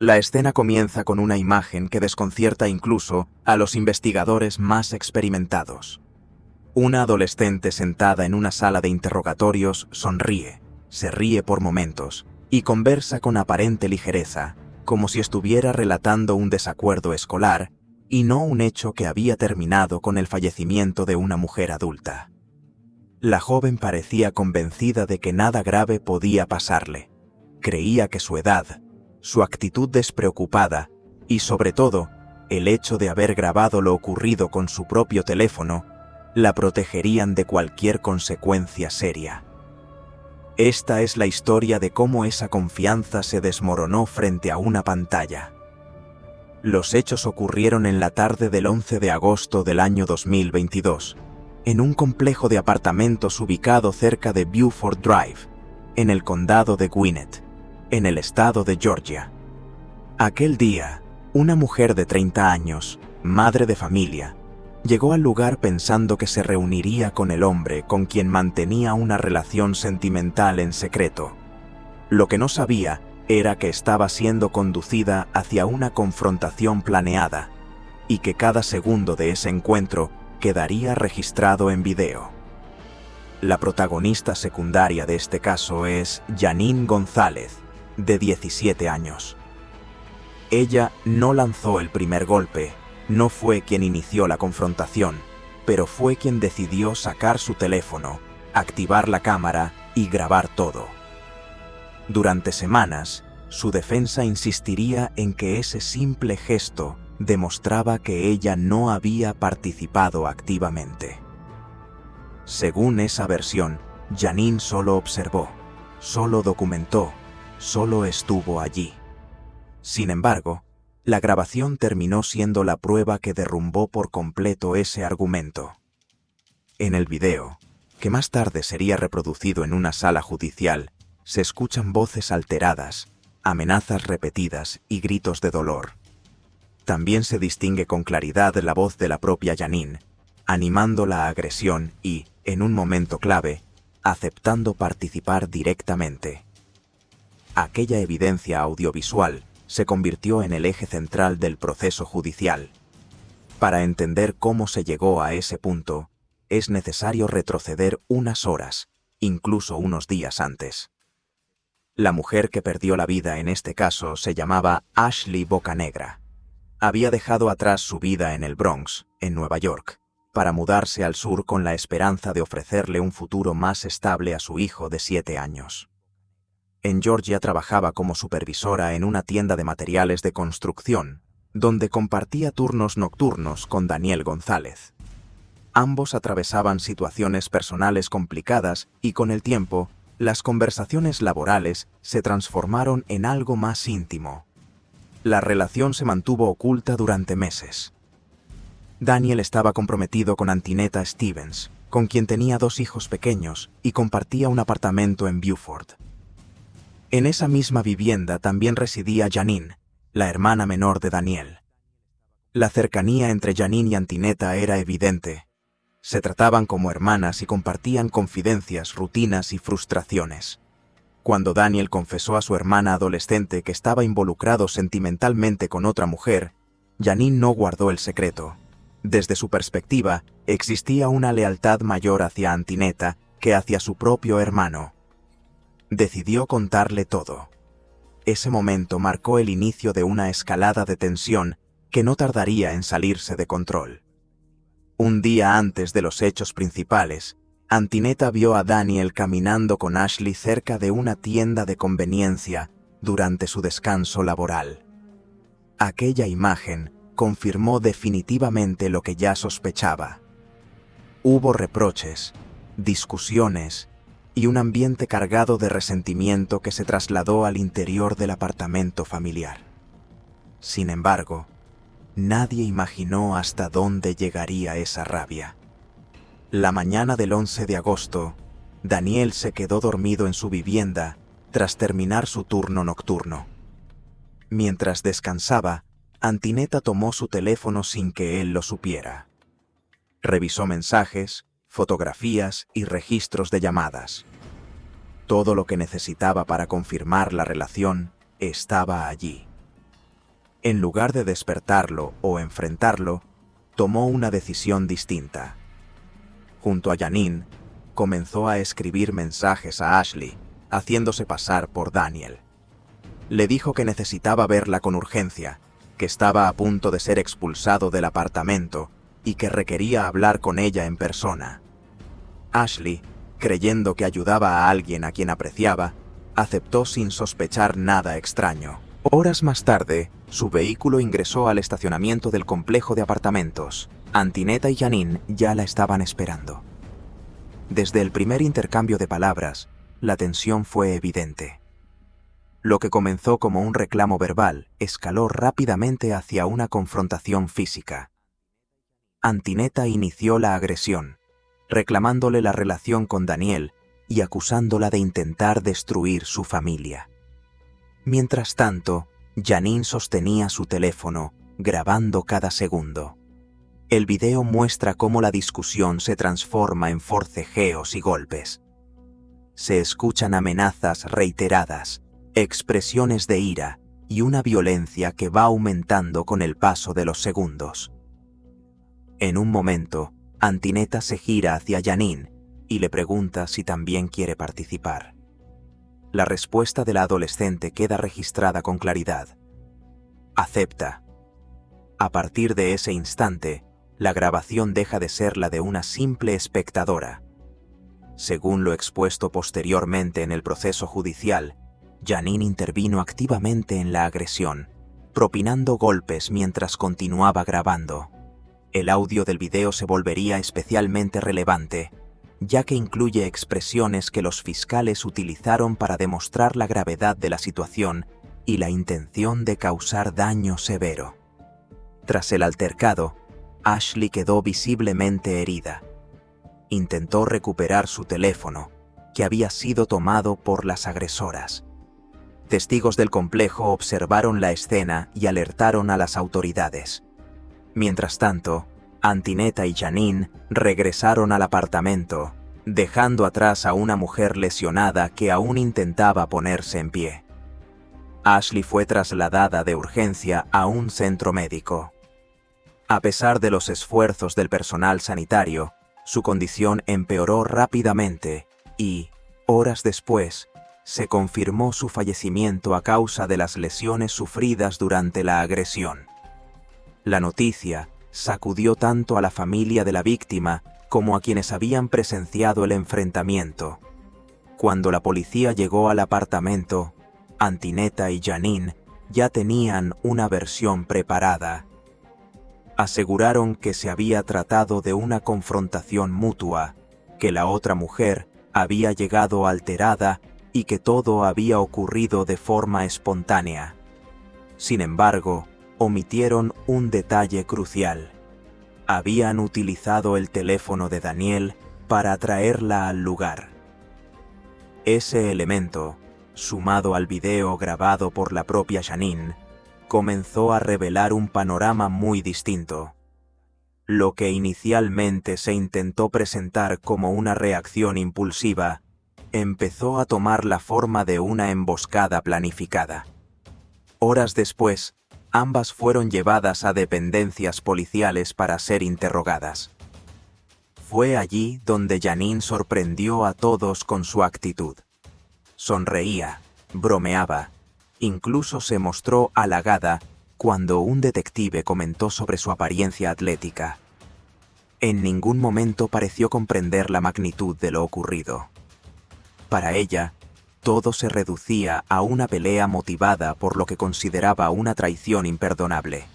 La escena comienza con una imagen que desconcierta incluso a los investigadores más experimentados. Una adolescente sentada en una sala de interrogatorios sonríe, se ríe por momentos y conversa con aparente ligereza, como si estuviera relatando un desacuerdo escolar y no un hecho que había terminado con el fallecimiento de una mujer adulta. La joven parecía convencida de que nada grave podía pasarle. Creía que su edad, su actitud despreocupada y, sobre todo, el hecho de haber grabado lo ocurrido con su propio teléfono, la protegerían de cualquier consecuencia seria. Esta es la historia de cómo esa confianza se desmoronó frente a una pantalla. Los hechos ocurrieron en la tarde del 11 de agosto del año 2022, en un complejo de apartamentos ubicado cerca de Beaufort Drive, en el condado de Gwinnett, en el estado de Georgia. Aquel día, una mujer de 30 años, madre de familia, llegó al lugar pensando que se reuniría con el hombre con quien mantenía una relación sentimental en secreto. Lo que no sabía era que estaba siendo conducida hacia una confrontación planeada y que cada segundo de ese encuentro quedaría registrado en video. La protagonista secundaria de este caso es Janine González, de 17 años. Ella no lanzó el primer golpe, no fue quien inició la confrontación, pero fue quien decidió sacar su teléfono, activar la cámara y grabar todo. Durante semanas, su defensa insistiría en que ese simple gesto demostraba que ella no había participado activamente. Según esa versión, Janine solo observó, solo documentó, solo estuvo allí. Sin embargo, la grabación terminó siendo la prueba que derrumbó por completo ese argumento. En el video, que más tarde sería reproducido en una sala judicial, se escuchan voces alteradas, amenazas repetidas y gritos de dolor. También se distingue con claridad la voz de la propia Janine, animando la agresión y, en un momento clave, aceptando participar directamente. Aquella evidencia audiovisual se convirtió en el eje central del proceso judicial. Para entender cómo se llegó a ese punto, es necesario retroceder unas horas, incluso unos días antes. La mujer que perdió la vida en este caso se llamaba Ashley Bocanegra. Había dejado atrás su vida en el Bronx, en Nueva York, para mudarse al sur con la esperanza de ofrecerle un futuro más estable a su hijo de 7 años. En Georgia trabajaba como supervisora en una tienda de materiales de construcción, donde compartía turnos nocturnos con Daniel González. Ambos atravesaban situaciones personales complicadas y con el tiempo, las conversaciones laborales se transformaron en algo más íntimo. La relación se mantuvo oculta durante meses. Daniel estaba comprometido con Antineta Stevens, con quien tenía 2 hijos pequeños y compartía un apartamento en Beaufort. En esa misma vivienda también residía Janine, la hermana menor de Daniel. La cercanía entre Janine y Antineta era evidente. Se trataban como hermanas y compartían confidencias, rutinas y frustraciones. Cuando Daniel confesó a su hermana adolescente que estaba involucrado sentimentalmente con otra mujer, Janine no guardó el secreto. Desde su perspectiva, existía una lealtad mayor hacia Antineta que hacia su propio hermano. Decidió contarle todo. Ese momento marcó el inicio de una escalada de tensión que no tardaría en salirse de control. Un día antes de los hechos principales, Antineta vio a Daniel caminando con Ashley cerca de una tienda de conveniencia durante su descanso laboral. Aquella imagen confirmó definitivamente lo que ya sospechaba. Hubo reproches, discusiones y un ambiente cargado de resentimiento que se trasladó al interior del apartamento familiar. Sin embargo, nadie imaginó hasta dónde llegaría esa rabia. La mañana del 11 de agosto, Daniel se quedó dormido en su vivienda tras terminar su turno nocturno. Mientras descansaba, Antineta tomó su teléfono sin que él lo supiera. Revisó mensajes, fotografías y registros de llamadas. Todo lo que necesitaba para confirmar la relación estaba allí. En lugar de despertarlo o enfrentarlo, tomó una decisión distinta. Junto a Janine, comenzó a escribir mensajes a Ashley, haciéndose pasar por Daniel. Le dijo que necesitaba verla con urgencia, que estaba a punto de ser expulsado del apartamento y que requería hablar con ella en persona. Ashley, creyendo que ayudaba a alguien a quien apreciaba, aceptó sin sospechar nada extraño. Horas más tarde, su vehículo ingresó al estacionamiento del complejo de apartamentos. Antineta y Janine ya la estaban esperando. Desde el primer intercambio de palabras, la tensión fue evidente. Lo que comenzó como un reclamo verbal escaló rápidamente hacia una confrontación física. Antineta inició la agresión, reclamándole la relación con Daniel y acusándola de intentar destruir su familia. Mientras tanto, Janine sostenía su teléfono, grabando cada segundo. El video muestra cómo la discusión se transforma en forcejeos y golpes. Se escuchan amenazas reiteradas, expresiones de ira y una violencia que va aumentando con el paso de los segundos. En un momento, Antineta se gira hacia Janine y le pregunta si también quiere participar. La respuesta de la adolescente queda registrada con claridad. Acepta. A partir de ese instante, la grabación deja de ser la de una simple espectadora. Según lo expuesto posteriormente en el proceso judicial, Janine intervino activamente en la agresión, propinando golpes mientras continuaba grabando. El audio del video se volvería especialmente relevante, ya que incluye expresiones que los fiscales utilizaron para demostrar la gravedad de la situación y la intención de causar daño severo. Tras el altercado, Ashley quedó visiblemente herida. Intentó recuperar su teléfono, que había sido tomado por las agresoras. Testigos del complejo observaron la escena y alertaron a las autoridades. Mientras tanto, Antineta y Janine regresaron al apartamento, dejando atrás a una mujer lesionada que aún intentaba ponerse en pie. Ashley fue trasladada de urgencia a un centro médico. A pesar de los esfuerzos del personal sanitario, su condición empeoró rápidamente y, horas después, se confirmó su fallecimiento a causa de las lesiones sufridas durante la agresión. La noticia sacudió tanto a la familia de la víctima como a quienes habían presenciado el enfrentamiento. Cuando la policía llegó al apartamento, Antineta y Janine ya tenían una versión preparada. Aseguraron que se había tratado de una confrontación mutua, que la otra mujer había llegado alterada y que todo había ocurrido de forma espontánea. Sin embargo, omitieron un detalle crucial. Habían utilizado el teléfono de Daniel para atraerla al lugar. Ese elemento, sumado al video grabado por la propia Janine, comenzó a revelar un panorama muy distinto. Lo que inicialmente se intentó presentar como una reacción impulsiva, empezó a tomar la forma de una emboscada planificada. Horas después, ambas fueron llevadas a dependencias policiales para ser interrogadas. Fue allí donde Janine sorprendió a todos con su actitud. Sonreía, bromeaba, incluso se mostró halagada cuando un detective comentó sobre su apariencia atlética. En ningún momento pareció comprender la magnitud de lo ocurrido. Para ella, todo se reducía a una pelea motivada por lo que consideraba una traición imperdonable.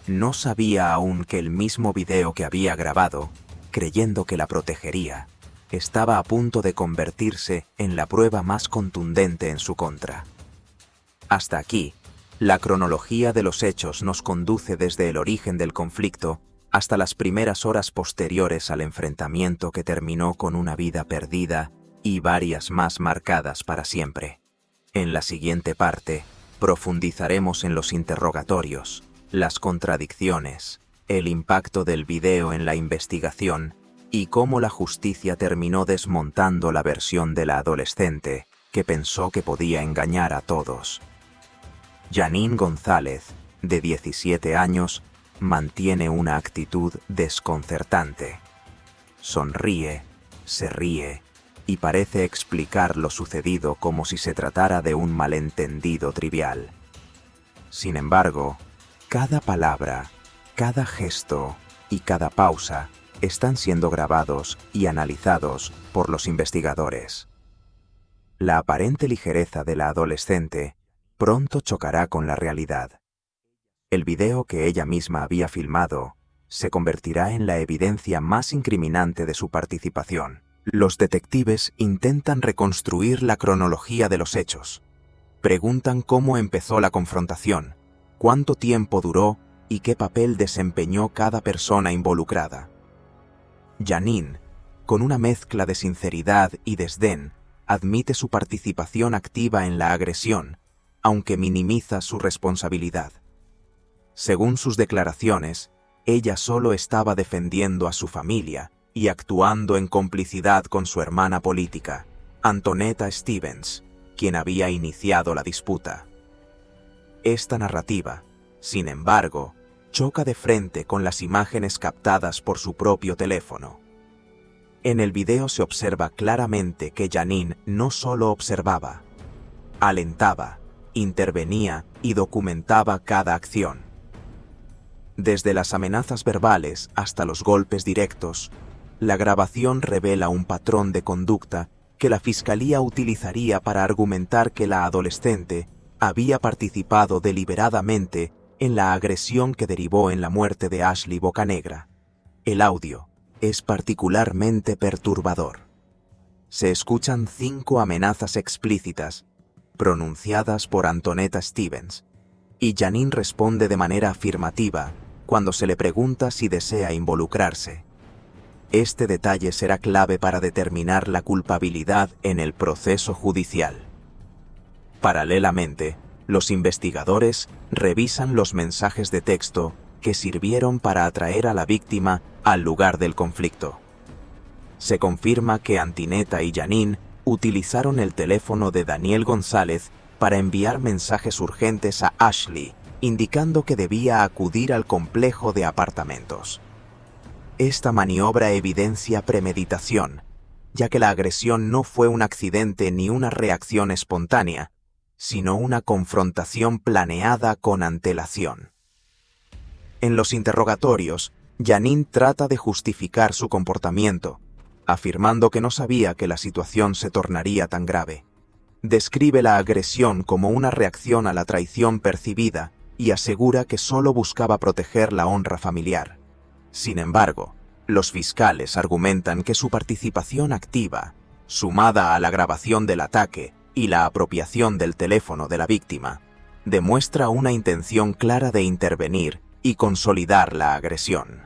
No sabía aún que el mismo video que había grabado, creyendo que la protegería, estaba a punto de convertirse en la prueba más contundente en su contra. Hasta aquí, la cronología de los hechos nos conduce desde el origen del conflicto hasta las primeras horas posteriores al enfrentamiento que terminó con una vida perdida y varias más marcadas para siempre. En la siguiente parte, profundizaremos en los interrogatorios, las contradicciones, el impacto del video en la investigación y cómo la justicia terminó desmontando la versión de la adolescente que pensó que podía engañar a todos. Janine González de 17 años, mantiene una actitud desconcertante. Sonríe, se ríe y parece explicar lo sucedido como si se tratara de un malentendido trivial. Sin embargo, cada palabra, cada gesto y cada pausa están siendo grabados y analizados por los investigadores. La aparente ligereza de la adolescente pronto chocará con la realidad. El video que ella misma había filmado se convertirá en la evidencia más incriminante de su participación. Los detectives intentan reconstruir la cronología de los hechos. Preguntan cómo empezó la confrontación, cuánto tiempo duró y qué papel desempeñó cada persona involucrada. Janine, con una mezcla de sinceridad y desdén, admite su participación activa en la agresión, aunque minimiza su responsabilidad. Según sus declaraciones, ella solo estaba defendiendo a su familia y actuando en complicidad con su hermana política, Antonetta Stevens, quien había iniciado la disputa. Esta narrativa, sin embargo, choca de frente con las imágenes captadas por su propio teléfono. En el video se observa claramente que Janine no solo observaba, alentaba, intervenía y documentaba cada acción. Desde las amenazas verbales hasta los golpes directos, la grabación revela un patrón de conducta que la fiscalía utilizaría para argumentar que la adolescente había participado deliberadamente en la agresión que derivó en la muerte de Ashley Bocanegra. El audio es particularmente perturbador. Se escuchan 5 amenazas explícitas, pronunciadas por Antonetta Stevens, y Janine responde de manera afirmativa cuando se le pregunta si desea involucrarse. Este detalle será clave para determinar la culpabilidad en el proceso judicial. Paralelamente, los investigadores revisan los mensajes de texto que sirvieron para atraer a la víctima al lugar del conflicto. Se confirma que Antonetta y Janine utilizaron el teléfono de Daniel González para enviar mensajes urgentes a Ashley, indicando que debía acudir al complejo de apartamentos. Esta maniobra evidencia premeditación, ya que la agresión no fue un accidente ni una reacción espontánea, sino una confrontación planeada con antelación. En los interrogatorios, Janine trata de justificar su comportamiento, afirmando que no sabía que la situación se tornaría tan grave. Describe la agresión como una reacción a la traición percibida y asegura que solo buscaba proteger la honra familiar. Sin embargo, los fiscales argumentan que su participación activa, sumada a la grabación del ataque y la apropiación del teléfono de la víctima, demuestra una intención clara de intervenir y consolidar la agresión.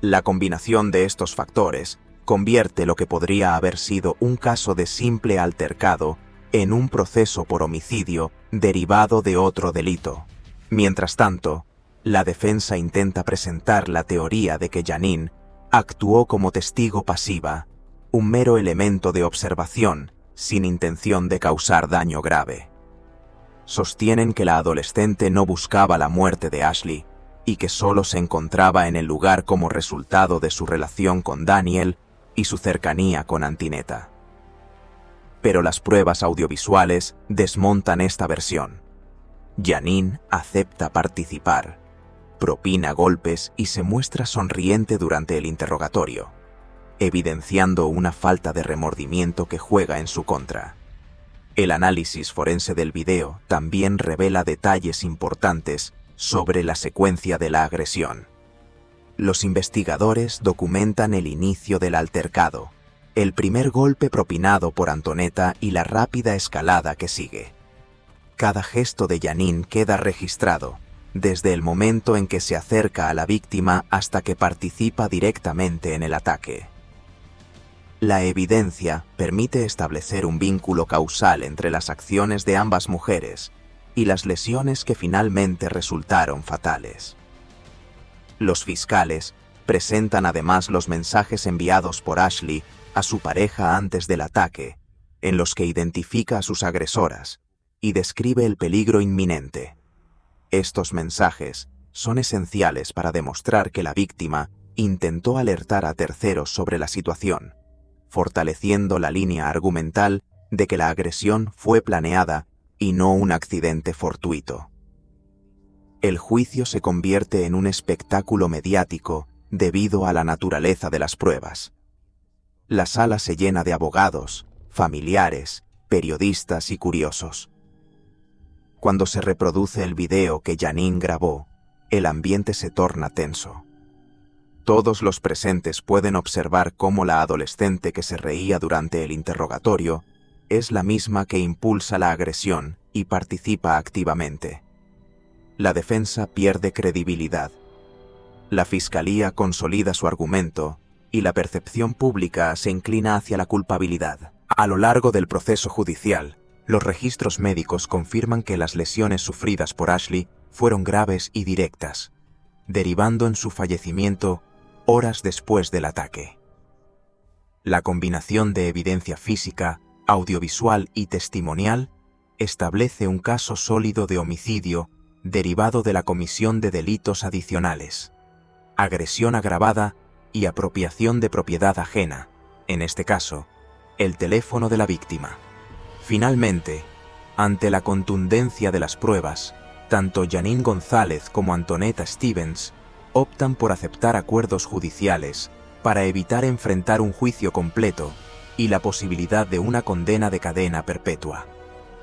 La combinación de estos factores convierte lo que podría haber sido un caso de simple altercado en un proceso por homicidio derivado de otro delito. Mientras tanto, la defensa intenta presentar la teoría de que Janine actuó como testigo pasiva, un mero elemento de observación sin intención de causar daño grave. Sostienen que la adolescente no buscaba la muerte de Ashley y que solo se encontraba en el lugar como resultado de su relación con Daniel y su cercanía con Antonetta. Pero las pruebas audiovisuales desmontan esta versión. Janine acepta participar, propina golpes y se muestra sonriente durante el interrogatorio, evidenciando una falta de remordimiento que juega en su contra. El análisis forense del video también revela detalles importantes sobre la secuencia de la agresión. Los investigadores documentan el inicio del altercado, el primer golpe propinado por Antonetta y la rápida escalada que sigue. Cada gesto de Janine queda registrado, desde el momento en que se acerca a la víctima hasta que participa directamente en el ataque. La evidencia permite establecer un vínculo causal entre las acciones de ambas mujeres y las lesiones que finalmente resultaron fatales. Los fiscales presentan además los mensajes enviados por Ashley a su pareja antes del ataque, en los que identifica a sus agresoras y describe el peligro inminente. Estos mensajes son esenciales para demostrar que la víctima intentó alertar a terceros sobre la situación, fortaleciendo la línea argumental de que la agresión fue planeada y no un accidente fortuito. El juicio se convierte en un espectáculo mediático debido a la naturaleza de las pruebas. La sala se llena de abogados, familiares, periodistas y curiosos. Cuando se reproduce el video que Janine grabó, el ambiente se torna tenso. Todos los presentes pueden observar cómo la adolescente que se reía durante el interrogatorio es la misma que impulsa la agresión y participa activamente. La defensa pierde credibilidad. La fiscalía consolida su argumento y la percepción pública se inclina hacia la culpabilidad. A lo largo del proceso judicial, los registros médicos confirman que las lesiones sufridas por Ashley fueron graves y directas, derivando en su fallecimiento horas después del ataque. La combinación de evidencia física, audiovisual y testimonial establece un caso sólido de homicidio derivado de la comisión de delitos adicionales, agresión agravada y apropiación de propiedad ajena, en este caso, el teléfono de la víctima. Finalmente, ante la contundencia de las pruebas, tanto Janine González como Antonetta Stevens optan por aceptar acuerdos judiciales para evitar enfrentar un juicio completo y la posibilidad de una condena de cadena perpetua.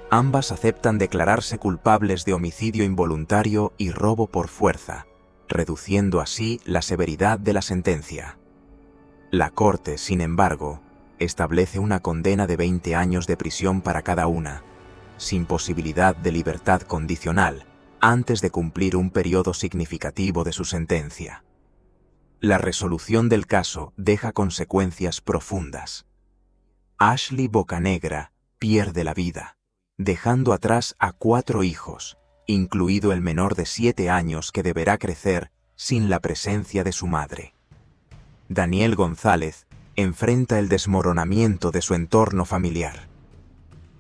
Ambas aceptan declararse culpables de homicidio involuntario y robo por fuerza, reduciendo así la severidad de la sentencia. La Corte, sin embargo, establece una condena de 20 años de prisión para cada una, sin posibilidad de libertad condicional, antes de cumplir un periodo significativo de su sentencia. La resolución del caso deja consecuencias profundas. Ashley Bocanegra pierde la vida, dejando atrás a 4 hijos, incluido el menor de 7 años que deberá crecer sin la presencia de su madre. Daniel González enfrenta el desmoronamiento de su entorno familiar.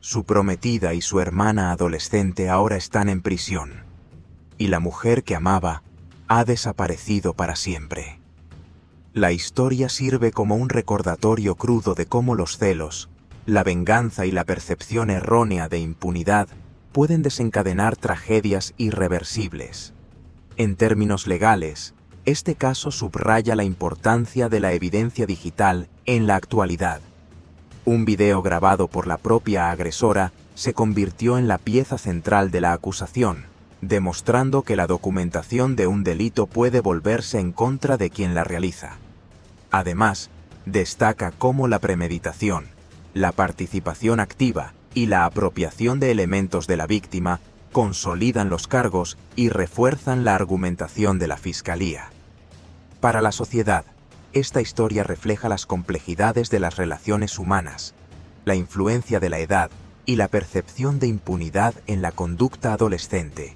Su prometida y su hermana adolescente ahora están en prisión, y la mujer que amaba ha desaparecido para siempre. La historia sirve como un recordatorio crudo de cómo los celos, la venganza y la percepción errónea de impunidad pueden desencadenar tragedias irreversibles. En términos legales, este caso subraya la importancia de la evidencia digital en la actualidad. Un video grabado por la propia agresora se convirtió en la pieza central de la acusación, demostrando que la documentación de un delito puede volverse en contra de quien la realiza. Además, destaca cómo la premeditación, la participación activa y la apropiación de elementos de la víctima consolidan los cargos y refuerzan la argumentación de la Fiscalía. Para la sociedad, esta historia refleja las complejidades de las relaciones humanas, la influencia de la edad y la percepción de impunidad en la conducta adolescente,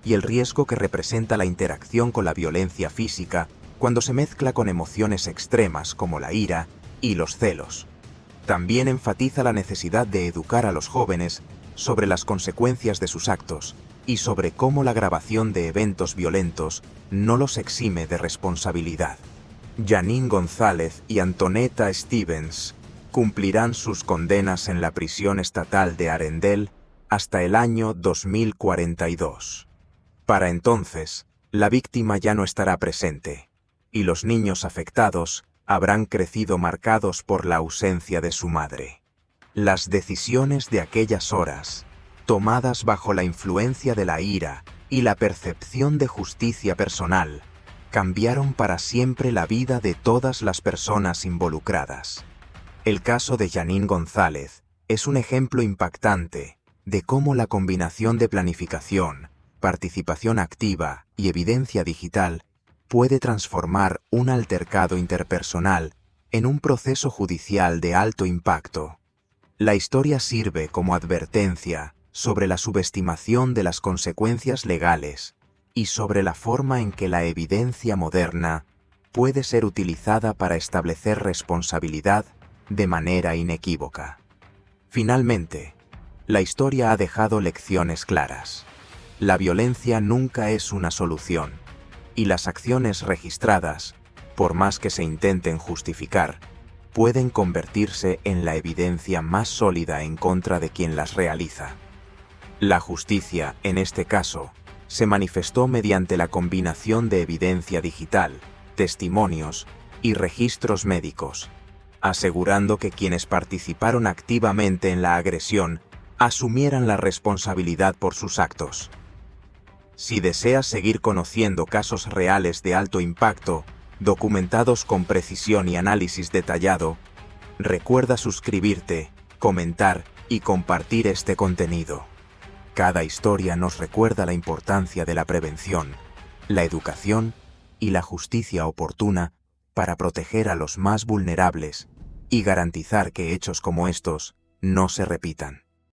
y el riesgo que representa la interacción con la violencia física cuando se mezcla con emociones extremas como la ira y los celos. También enfatiza la necesidad de educar a los jóvenes sobre las consecuencias de sus actos y sobre cómo la grabación de eventos violentos no los exime de responsabilidad. Janine González y Antonetta Stevens cumplirán sus condenas en la prisión estatal de Arendelle hasta el año 2042. Para entonces, la víctima ya no estará presente, y los niños afectados habrán crecido marcados por la ausencia de su madre. Las decisiones de aquellas horas, tomadas bajo la influencia de la ira y la percepción de justicia personal, cambiaron para siempre la vida de todas las personas involucradas. El caso de Janine González es un ejemplo impactante de cómo la combinación de planificación, participación activa y evidencia digital puede transformar un altercado interpersonal en un proceso judicial de alto impacto. La historia sirve como advertencia sobre la subestimación de las consecuencias legales y sobre la forma en que la evidencia moderna puede ser utilizada para establecer responsabilidad de manera inequívoca. Finalmente, la historia ha dejado lecciones claras. La violencia nunca es una solución, y las acciones registradas, por más que se intenten justificar, pueden convertirse en la evidencia más sólida en contra de quien las realiza. La justicia, en este caso, se manifestó mediante la combinación de evidencia digital, testimonios y registros médicos, asegurando que quienes participaron activamente en la agresión asumieran la responsabilidad por sus actos. Si deseas seguir conociendo casos reales de alto impacto, documentados con precisión y análisis detallado, recuerda suscribirte, comentar y compartir este contenido. Cada historia nos recuerda la importancia de la prevención, la educación y la justicia oportuna para proteger a los más vulnerables y garantizar que hechos como estos no se repitan.